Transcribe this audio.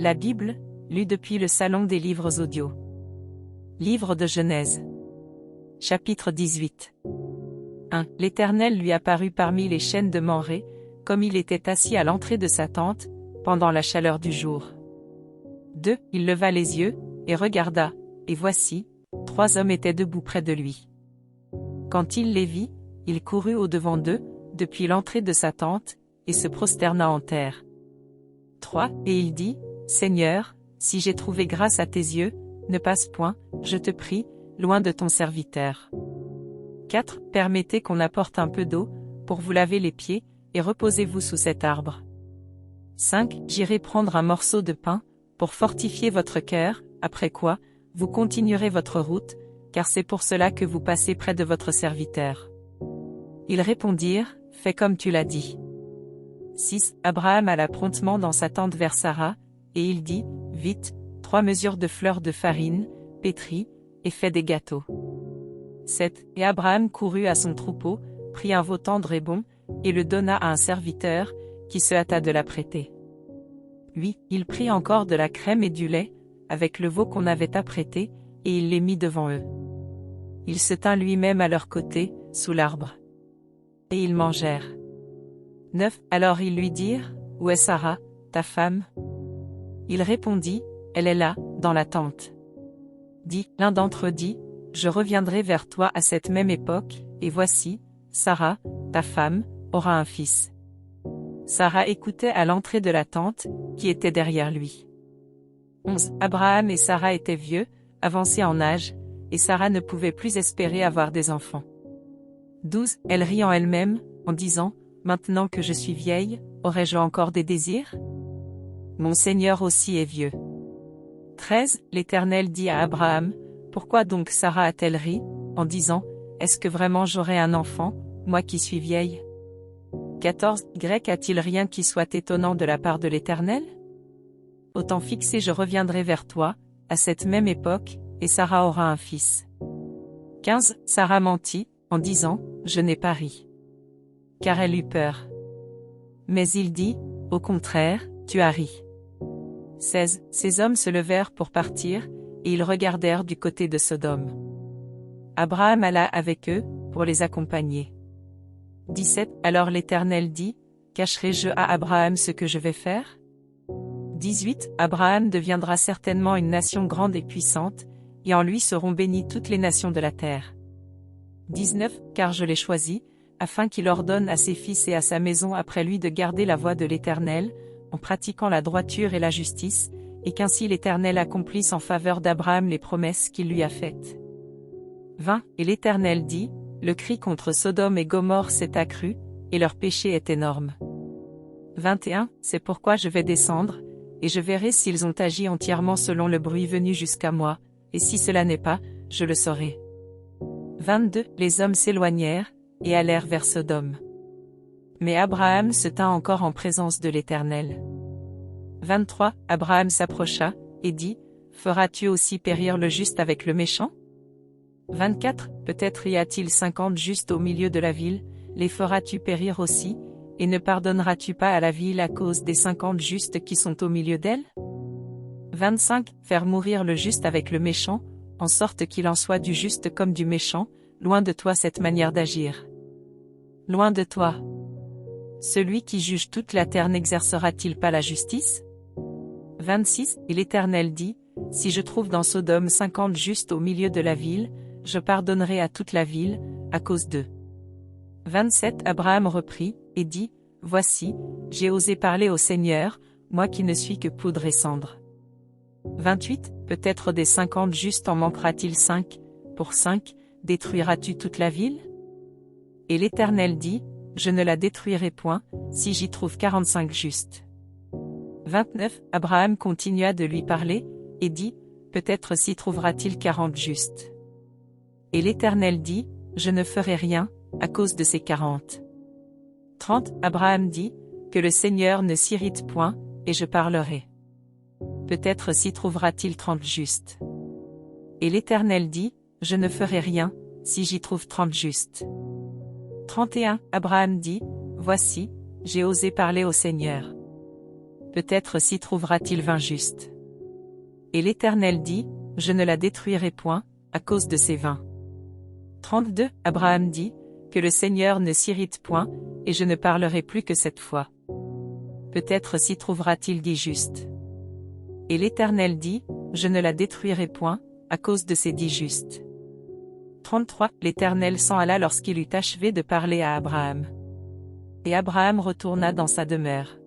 La Bible, lue depuis le Salon des livres audio. Livre de Genèse. Chapitre 18. 1. L'Éternel lui apparut parmi les chênes de Mamré, comme il était assis à l'entrée de sa tente, pendant la chaleur du jour. 2. Il leva les yeux, et regarda, et voici, 3 hommes étaient debout près de lui. Quand il les vit, il courut au-devant d'eux, depuis l'entrée de sa tente, et se prosterna en terre. 3. Et il dit, Seigneur, si j'ai trouvé grâce à tes yeux, ne passe point, je te prie, loin de ton serviteur. 4. Permettez qu'on apporte un peu d'eau, pour vous laver les pieds, et reposez-vous sous cet arbre. 5. J'irai prendre un morceau de pain, pour fortifier votre cœur, après quoi, vous continuerez votre route, car c'est pour cela que vous passez près de votre serviteur. Ils répondirent, fais comme tu l'as dit. 6. Abraham alla promptement dans sa tente vers Sarah, et il dit, vite, 3 mesures de fleurs de farine, pétris, et fais des gâteaux. 7. Et Abraham courut à son troupeau, prit un veau tendre et bon, et le donna à un serviteur, qui se hâta de l'apprêter. 8. Il prit encore de la crème et du lait, avec le veau qu'on avait apprêté, et il les mit devant eux. Il se tint lui-même à leur côté, sous l'arbre. Et ils mangèrent. 9. Alors ils lui dirent, où est Sarah, ta femme? Il répondit, elle est là, dans la tente. 10. L'un d'entre eux dit, je reviendrai vers toi à cette même époque, et voici, Sarah, ta femme, aura un fils. Sarah écoutait à l'entrée de la tente, qui était derrière lui. 11. Abraham et Sarah étaient vieux, avancés en âge, et Sarah ne pouvait plus espérer avoir des enfants. 12. Elle rit en elle-même, en disant, maintenant que je suis vieille, aurais-je encore des désirs? Mon Seigneur aussi est vieux. 13. L'Éternel dit à Abraham, pourquoi donc Sarah a-t-elle ri, en disant, est-ce que vraiment j'aurai un enfant, moi qui suis vieille? 14. A-t-il rien qui soit étonnant de la part de l'Éternel? Au temps fixé je reviendrai vers toi, à cette même époque, et Sarah aura un fils. 15. Sarah mentit, en disant, je n'ai pas ri. Car elle eut peur. Mais il dit, au contraire, tu as ri. 16. Ces hommes se levèrent pour partir, et ils regardèrent du côté de Sodome. Abraham alla avec eux, pour les accompagner. 17. Alors l'Éternel dit, cacherai-je à Abraham ce que je vais faire? 18. Abraham deviendra certainement une nation grande et puissante, et en lui seront bénies toutes les nations de la terre. 19. Car je l'ai choisi, afin qu'il ordonne à ses fils et à sa maison après lui de garder la voie de l'Éternel, en pratiquant la droiture et la justice, et qu'ainsi l'Éternel accomplisse en faveur d'Abraham les promesses qu'il lui a faites. 20. Et l'Éternel dit, le cri contre Sodome et Gomorrhe s'est accru, et leur péché est énorme. 21. C'est pourquoi je vais descendre, et je verrai s'ils ont agi entièrement selon le bruit venu jusqu'à moi, et si cela n'est pas, je le saurai. 22. Les hommes s'éloignèrent, et allèrent vers Sodome. Mais Abraham se tint encore en présence de l'Éternel. 23. Abraham s'approcha, et dit, feras-tu aussi périr le juste avec le méchant? 24. Peut-être y a-t-il 50 justes au milieu de la ville, les feras-tu périr aussi, et ne pardonneras-tu pas à la ville à cause des 50 justes qui sont au milieu d'elle? 25. Faire mourir le juste avec le méchant, en sorte qu'il en soit du juste comme du méchant, loin de toi cette manière d'agir. Loin de toi. Celui qui juge toute la terre n'exercera-t-il pas la justice? 26. Et l'Éternel dit, si je trouve dans Sodome 50 justes au milieu de la ville, je pardonnerai à toute la ville, à cause d'eux. 27. Abraham reprit, et dit, voici, j'ai osé parler au Seigneur, moi qui ne suis que poudre et cendre. 28. Peut-être des 50 justes en manquera-t-il 5, pour 5, détruiras-tu toute la ville? Et l'Éternel dit, je ne la détruirai point, si j'y trouve 45 justes. 29. Abraham continua de lui parler, et dit, peut-être s'y trouvera-t-il 40 justes. Et l'Éternel dit, je ne ferai rien, à cause de ces 40. 30. Abraham dit, que le Seigneur ne s'irrite point, et je parlerai. Peut-être s'y trouvera-t-il 30 justes. Et l'Éternel dit, je ne ferai rien, si j'y trouve 30 justes. 31. Abraham dit, voici, j'ai osé parler au Seigneur. peut-être s'y trouvera-t-il 20 justes. Et l'Éternel dit, je ne la détruirai point, à cause de ces 20. 32. Abraham dit, que le Seigneur ne s'irrite point, et je ne parlerai plus que cette fois. Peut-être s'y trouvera-t-il 10 justes. Et l'Éternel dit, je ne la détruirai point, à cause de ces 10 justes. 33. L'Éternel s'en alla lorsqu'il eut achevé de parler à Abraham. Et Abraham retourna dans sa demeure.